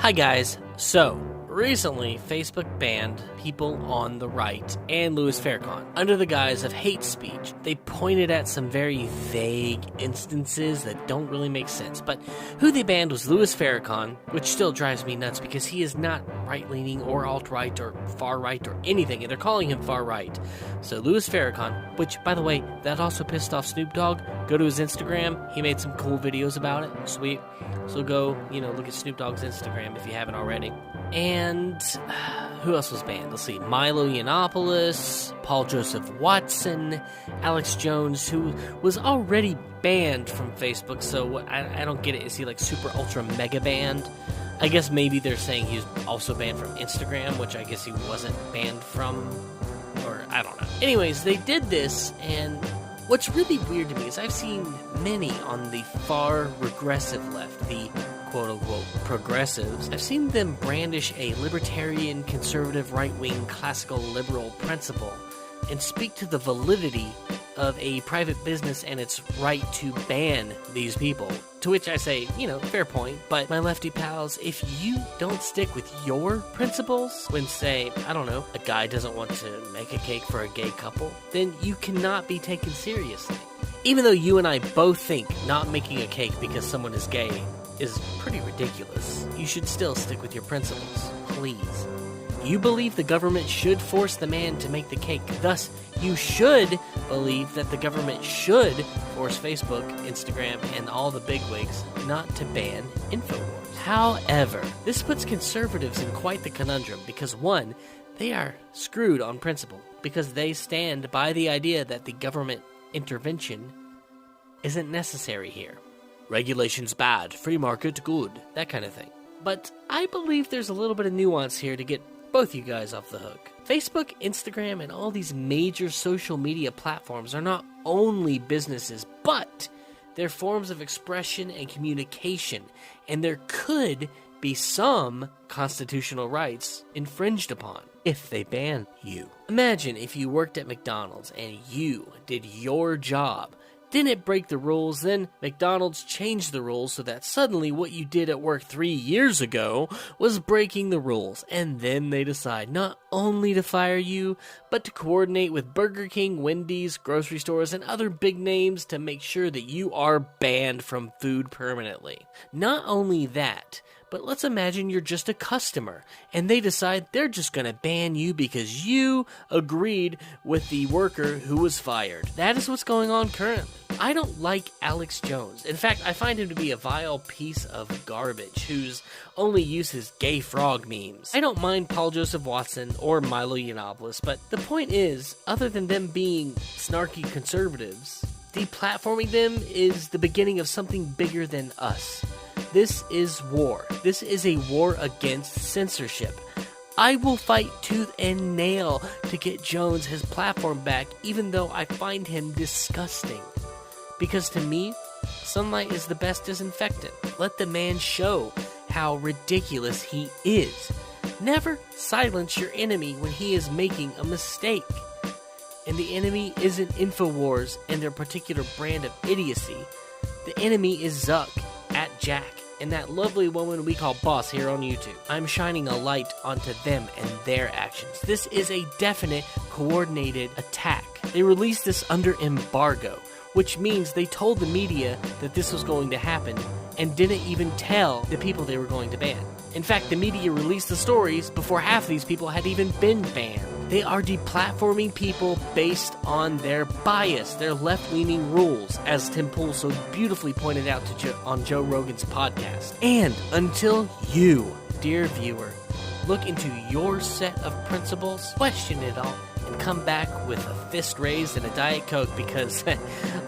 Hi guys, so recently Facebook banned people on the right and Louis Farrakhan under the guise of hate speech. They pointed at some very vague instances that don't really make sense, but who they banned was Louis Farrakhan, which still drives me nuts because he is not right-leaning or alt-right or far-right or anything, and they're calling him far-right. So Louis Farrakhan, which, by the way, that also pissed off Snoop Dogg. Go to his Instagram, he made some cool videos about it, sweet. So go, look at Snoop Dogg's Instagram if you haven't already. And who else was banned? Let's see. Milo Yiannopoulos, Paul Joseph Watson, Alex Jones, who was already banned from Facebook. So I don't get it. Is he like super ultra mega banned? I guess maybe they're saying he was also banned from Instagram, which I guess he wasn't banned from. Or I don't know. Anyways, they did this, and what's really weird to me is I've seen many on the far regressive left, the quote-unquote progressives. I've seen them brandish a libertarian, conservative, right-wing, classical, liberal principle and speak to the validity of a private business and its right to ban these people. To which I say, fair point, but my lefty pals, if you don't stick with your principles when, say, I don't know, a guy doesn't want to make a cake for a gay couple, then you cannot be taken seriously. Even though you and I both think not making a cake because someone is gay is pretty ridiculous, you should still stick with your principles, please. You believe the government should force the man to make the cake. Thus, you should believe that the government should force Facebook, Instagram, and all the bigwigs not to ban InfoWars. However, this puts conservatives in quite the conundrum because, one, they are screwed on principle because they stand by the idea that the government intervention isn't necessary here. Regulation's bad, free market good, that kind of thing. But I believe there's a little bit of nuance here to get both you guys off the hook. Facebook, Instagram, and all these major social media platforms are not only businesses, but they're forms of expression and communication, and there could be some constitutional rights infringed upon if they ban you. Imagine if you worked at McDonald's and you did your job, didn't break the rules, then McDonald's changed the rules so that suddenly what you did at work 3 years ago was breaking the rules, and then they decide not only to fire you, but to coordinate with Burger King, Wendy's, grocery stores, and other big names to make sure that you are banned from food permanently. Not only that, but let's imagine you're just a customer, and they decide they're just going to ban you because you agreed with the worker who was fired. That is what's going on currently. I don't like Alex Jones. In fact, I find him to be a vile piece of garbage whose only use is gay frog memes. I don't mind Paul Joseph Watson or Milo Yiannopoulos, but the point is, other than them being snarky conservatives, deplatforming them is the beginning of something bigger than us. This is war. This is a war against censorship. I will fight tooth and nail to get Jones his platform back, even though I find him disgusting. Because to me, sunlight is the best disinfectant. Let the man show how ridiculous he is. Never silence your enemy when he is making a mistake. And the enemy isn't InfoWars and their particular brand of idiocy. The enemy is Zuck, @Jack, and that lovely woman we call Boss here on YouTube. I'm shining a light onto them and their actions. This is a definite, coordinated attack. They released this under embargo, which means they told the media that this was going to happen and didn't even tell the people they were going to ban. In fact, the media released the stories before half of these people had even been banned. They are deplatforming people based on their bias, their left-leaning rules, as Tim Pool so beautifully pointed out on Joe Rogan's podcast. And until you, dear viewer, look into your set of principles, question it all, and come back with a fist raised and a Diet Coke because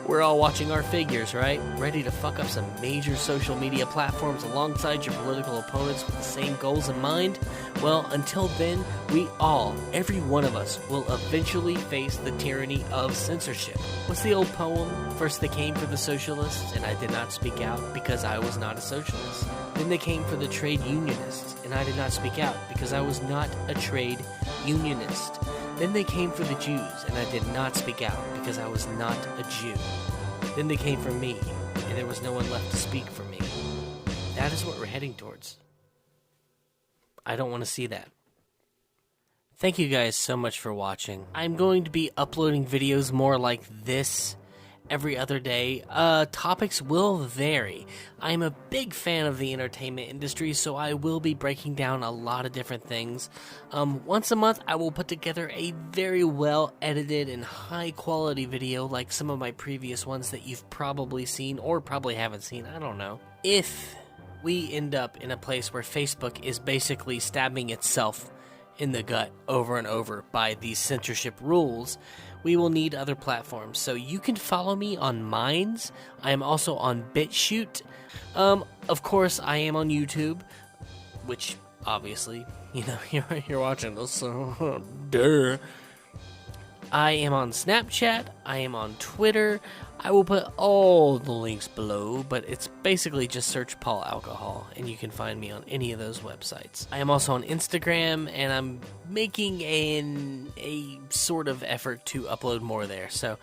we're all watching our figures, right? Ready to fuck up some major social media platforms alongside your political opponents with the same goals in mind? Well, until then, we all, every one of us, will eventually face the tyranny of censorship. What's the old poem? First they came for the socialists, and I did not speak out because I was not a socialist. Then they came for the trade unionists, and I did not speak out because I was not a trade unionist. Then they came for the Jews, and I did not speak out because I was not a Jew. Then they came for me, and there was no one left to speak for me. That is what we're heading towards. I don't want to see that. Thank you guys so much for watching. I'm going to be uploading videos more like this every other day. Topics will vary. I'm a big fan of the entertainment industry, so I will be breaking down a lot of different things. Once a month, I will put together a very well edited and high quality video like some of my previous ones that you've probably seen or probably haven't seen. I don't know. If we end up in a place where Facebook is basically stabbing itself in the gut over and over by these censorship rules, we will need other platforms. So you can follow me on Minds. I am also on BitChute. Of course, I am on YouTube, which obviously, you're watching this, so duh. I am on Snapchat. I am on Twitter. I will put all the links below, but it's basically just search Paul Alcohol, and you can find me on any of those websites. I am also on Instagram, and I'm making a sort of effort to upload more there, so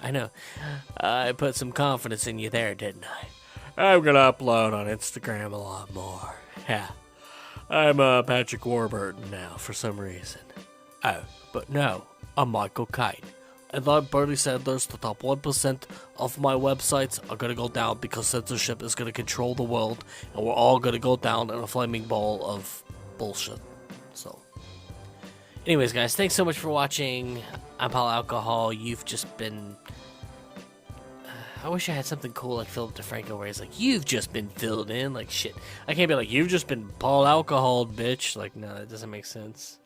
I know. I put some confidence in you there, didn't I? I'm gonna upload on Instagram a lot more. Yeah. I'm Patrick Warburton now, for some reason. Oh, but no, I'm Michael Kite. And like Bernie Sanders, the top 1% of my websites are gonna go down because censorship is gonna control the world, and we're all gonna go down in a flaming ball of bullshit. So, anyways, guys, thanks so much for watching. I'm Paul Alcohol. You've just been... I wish I had something cool like Philip DeFranco where he's like, you've just been filled in. Like, shit. I can't be like, you've just been Paul Alcohol, bitch. Like, no, that doesn't make sense.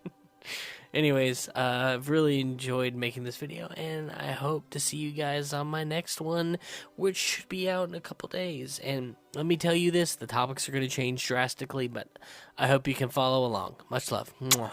Anyways, I've really enjoyed making this video, and I hope to see you guys on my next one, which should be out in a couple days. And let me tell you this, the topics are going to change drastically, but I hope you can follow along. Much love. Mwah.